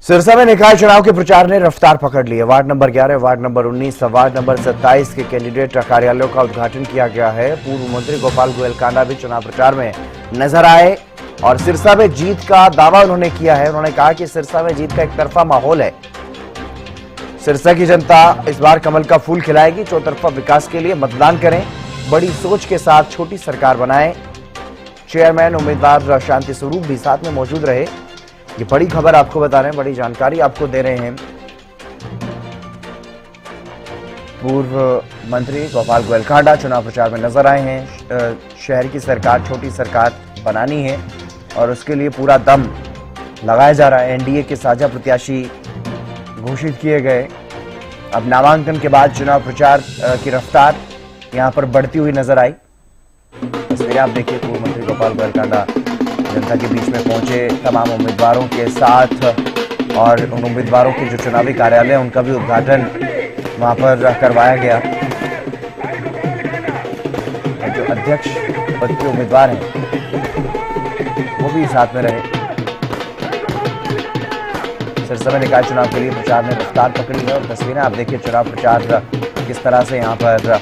सिरसा में निकाय चुनाव के प्रचार ने रफ्तार पकड़ ली है। Ward number 11, ward number 19, ward number 27 के कैंडिडेट कार्यालयों का उद्घाटन किया गया है। पूर्व मंत्री गोपाल गोयलकांडा भी चुनाव प्रचार में नजर आए और सिरसा में जीत का दावा उन्होंने किया है। उन्होंने कहा कि सिरसा में जीत का एक तरफा माहौल है। सिरसा की जनता इस बार कमल का फूल खिलाएगी। चौतरफा विकास के लिए मतदान करें, बड़ी सोच के साथ छोटी सरकार बनाएं। चेयरमैन उम्मीदवार शांति स्वरूप भी साथ में मौजूद रहे। ये बड़ी खबर आपको बता रहे हैं, बड़ी जानकारी आपको दे रहे हैं। पूर्व मंत्री गोपाल गोयलकांडा चुनाव प्रचार में नजर आए हैं। शहर की सरकार छोटी सरकार बनानी है और उसके लिए पूरा दम लगाया जा रहा है। एनडीए के साझा प्रत्याशी घोषित किए गए। अब नामांकन के बाद चुनाव प्रचार की रफ्तार यहां पर बढ़ती हुई नजर आई। तस्वीरें आप देखिए, पूर्व मंत्री गोपाल गोयलकांडा जनता के बीच में पहुंचे तमाम उम्मीदवारों के साथ और उन उम्मीदवारों के जो चुनावी कार्यालय है उनका भी उद्घाटन वहां पर करवाया गया। और जो अध्यक्ष पद के उम्मीदवार हैं वो भी साथ में रहे। सिरसा में निकाय चुनाव के लिए प्रचार ने रफ्तार पकड़ी है और तस्वीरें आप देखिए चुनाव प्रचार किस तरह से यहां पर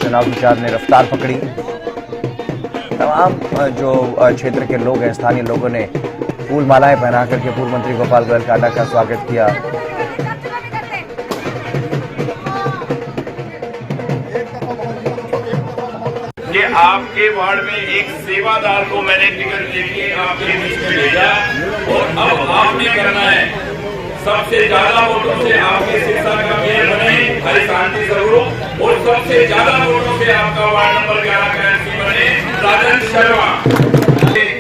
चुनाव प्रचार ने रफ्तार पकड़ी। तमाम जो क्षेत्र के लोग हैं, स्थानीय लोगों ने फूल मालाएं पहना करके पूर्व मंत्री गोपाल गोयलकांडा का स्वागत किया। कि आपके वार्ड में एक सेवादार को मैंने टिकट देके आपके बीच में भेजा और अब आपने करना है सबसे ज्यादा वोटों से आपके सिरसा का मेयर बने भाई शांति स्वरूप और सबसे ज्यादा वोटों से आपका वार्ड नंबर 11 का एमपी बने राजन शर्मा।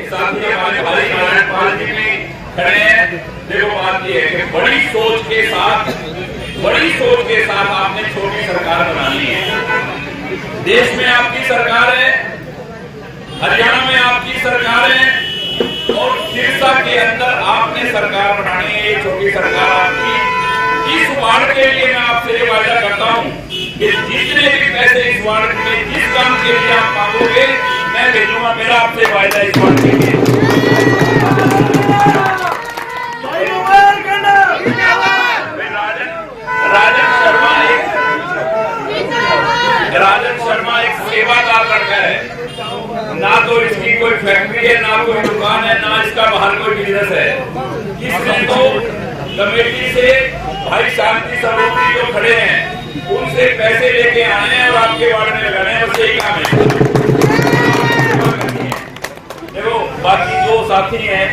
साथ ही हमारे भाई नारायण पाल जी भी खड़े हैं। देखो बात यह है कि बड़ी सोच के साथ आपने छोटी सरकार बनानी है। देश में आपकी सरकार है, हरियाणा में आपकी सरकार है और सिरसा के अंदर आपने सरकार बनानी है। ये छोटी सरकार आपकी। इस वार्ड के लिए मैं आपसे ये वादा करता हूँ कि जितने भी पैसे इस वार्ड में जिस काम के लिए आप मांगोगे मैं भेजूंगा। मेरा आपसे वादा इस वार्ड के लिए। राजन शर्मा एक सेवादार लड़का है। ना तो इसकी कोई फैक्ट्री है, ना कोई दुकान है, ना इसका बाहर कोई बिजनेस है। इसने तो कमेटी से भाई शांति स्वरूप जी जो खड़े हैं उनसे पैसे लेके आए हैं और आपके वार्ड में लगाने हैं। बस यही काम है। देखो बाकी जो साथी हैं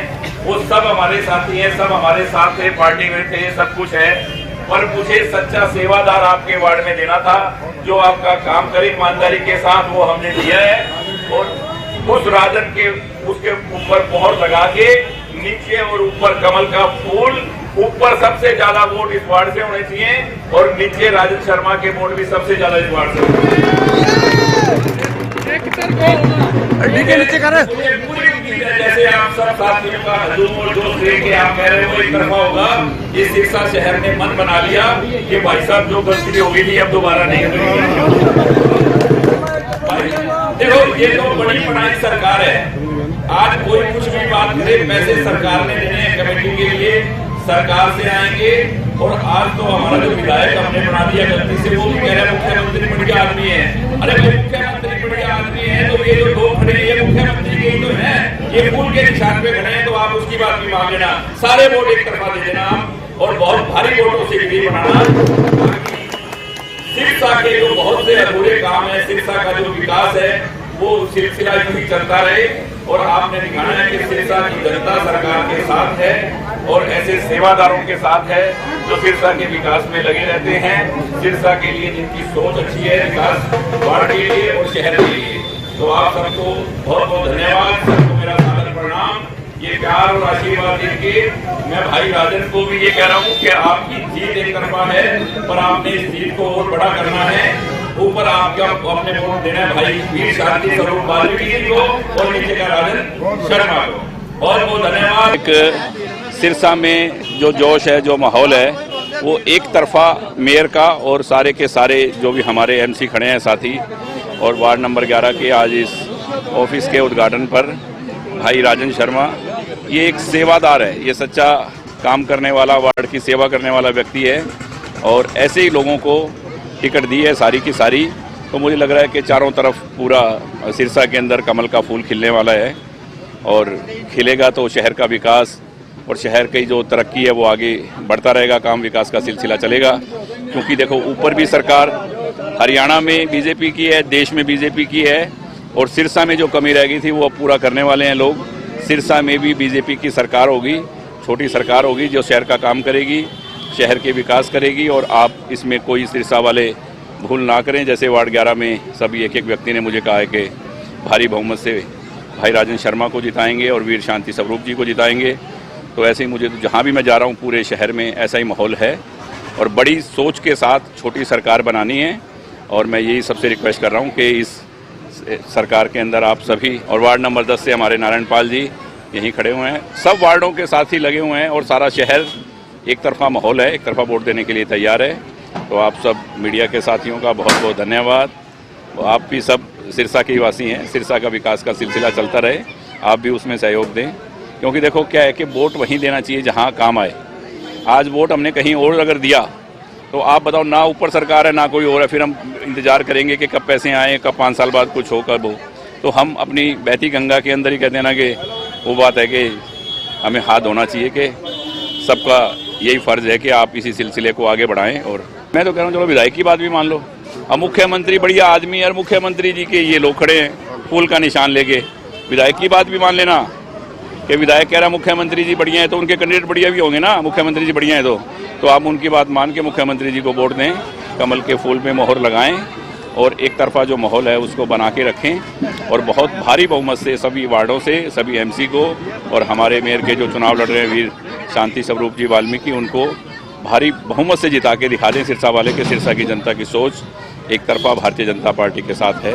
वो सब हमारे साथी हैं, सब हमारे साथ थे, पार्टी में थे, सब कुछ है। पर मुझे सच्चा सेवादार आपके वार्ड में देना था जो आपका काम करे ईमानदारी के साथ, वो हमने दिया है। और उस राजन के उसके ऊपर मोहर लगा के नीचे और ऊपर कमल का फूल, ऊपर सबसे ज्यादा वोट इस वार्ड से होने चाहिए और नीचे राजन शर्मा के वोट भी सबसे ज्यादा इस वार्ड से। जैसे आप सब साथियों का हजूम और जोश लेके आप कह रहे हो एक तरफा होगा। ये सिरसा शहर ने मन बना लिया कि भाई साहब जो गलती हो गई थी अब दोबारा नहीं होगी। देखो ये तो बड़ी पढ़ाई सरकार है। आज कोई कुछ भी बात करे, पैसे सरकार ने देने हैं कमेटी के लिए, सरकार से आएंगे। और आज तो हमारा जो विधायक हमने बना दिया गलती से, वो भी कह रहे हैं मुख्यमंत्री बढ़िया आदमी है। अरे भाई मुख्यमंत्री बढ़िया आदमी है तो ये जो लोग खड़े हैं ये मुख्यमंत्री के ही तो है। ये फूल के निशान पे खड़े हैं तो आप उसकी बात भी मान लेना। सारे वोट एक तरफा दे देना आप और बहुत भारी वोटों से विजयी बनाना। सिरसा के जो बहुत से अधूरे काम है, सिरसा का जो विकास है वो सिलसिला यूं चलता रहे। और आपने दिखाना है कि सिरसा की जनता सरकार के साथ है और ऐसे सेवादारों के साथ है जो सिरसा के विकास में लगे रहते हैं। सिरसा के लिए जिनकी सोच अच्छी है, विकास वार्ड के लिए और शहर के लिए। तो आप सबको बहुत बहुत धन्यवाद। सबको मेरा सादर प्रणाम। ये प्यार और आशीर्वाद देके मैं भाई राजन को भी ये कह रहा हूँ कि आपकी जीत एक तरफा है पर आपने इस जीत को और बड़ा करना है। ऊपर आपका अपने वोट देना है भाई वीर शांति स्वरूप बाल्मीकि को और नीचे का राजन शर्मा को। बहुत बहुत धन्यवाद। एक सिरसा में जो जोश है, जो माहौल है, वो एक तरफा मेयर का और सारे के सारे जो भी हमारे एमसी खड़े हैं साथी और वार्ड नंबर 11 के आज इस ऑफिस के उद्घाटन पर भाई राजन शर्मा ये एक सेवादार है, ये सच्चा काम करने वाला, वार्ड की सेवा करने वाला व्यक्ति है और ऐसे ही लोगों को टिकट दी है सारी की सारी। तो मुझे लग रहा है कि चारों तरफ पूरा सिरसा के अंदर कमल का फूल खिलने वाला है और खिलेगा तो शहर का विकास और शहर की जो तरक्की है वो आगे बढ़ता रहेगा, काम विकास का सिलसिला चलेगा। क्योंकि देखो ऊपर भी सरकार हरियाणा में बीजेपी की है, देश में बीजेपी की है और सिरसा में जो कमी रह गई थी वो अब पूरा करने वाले हैं लोग। सिरसा में भी बीजेपी की सरकार होगी, छोटी सरकार होगी जो शहर का काम करेगी, शहर के विकास करेगी। और आप इसमें कोई सिरसा वाले भूल ना करें। जैसे वार्ड 11 में सभी एक एक व्यक्ति ने मुझे कहा है कि भारी बहुमत से भाई राजेंद्र शर्मा को जिताएंगे और वीर शांति स्वरूप जी को जिताएंगे। तो ऐसे ही मुझे जहाँ भी मैं जा रहा हूँ पूरे शहर में ऐसा ही माहौल है और बड़ी सोच के साथ छोटी सरकार बनानी है। और मैं यही सबसे रिक्वेस्ट कर रहा हूँ कि इस सरकार के अंदर आप सभी, और वार्ड नंबर 10 से हमारे नारायण पाल जी यहीं खड़े हुए हैं, सब वार्डों के साथ ही लगे हुए हैं और सारा शहर एक तरफा माहौल है, एक तरफा वोट देने के लिए तैयार है। तो आप सब मीडिया के साथियों का बहुत बहुत धन्यवाद। तो आप भी सब सिरसा के वासी हैं, सिरसा का विकास का सिलसिला चलता रहे, आप भी उसमें सहयोग दें। क्योंकि देखो क्या है कि वोट वहीं देना चाहिए जहाँ काम आए। आज वोट हमने कहीं और अगर दिया तो आप बताओ, ना ऊपर सरकार है ना कोई और है, फिर हम इंतजार करेंगे कि कब पैसे आए, कब 5 साल बाद कुछ हो, कब हो। तो हम अपनी बहती गंगा के अंदर ही कहते हैं ना कि वो बात है कि हमें हाथ धोना चाहिए कि सबका यही फ़र्ज़ है कि आप इसी सिलसिले को आगे बढ़ाएं। और मैं तो कह रहा हूँ चलो विधायक की बात भी मान लो। अब मुख्यमंत्री बढ़िया आदमी है और मुख्यमंत्री जी के ये लोग खड़े हैं फूल का निशान लेके, विधायक की बात भी मान लेना कि विधायक कह रहा है मुख्यमंत्री जी बढ़िया है तो उनके कैंडिडेट बढ़िया भी होंगे ना, मुख्यमंत्री जी बढ़िया है तो आप उनकी बात मान के मुख्यमंत्री जी को वोट दें, कमल के फूल पे मोहर लगाएं और एक तरफा जो माहौल है उसको बना के रखें। और बहुत भारी बहुमत से सभी वार्डों से सभी एमसी को और हमारे मेयर के जो चुनाव लड़ रहे हैं वीर शांति स्वरूप जी वाल्मीकि, उनको भारी बहुमत से जिता के दिखा दें सिरसा वाले के सिरसा की जनता की सोच एक तरफा भारतीय जनता पार्टी के साथ है।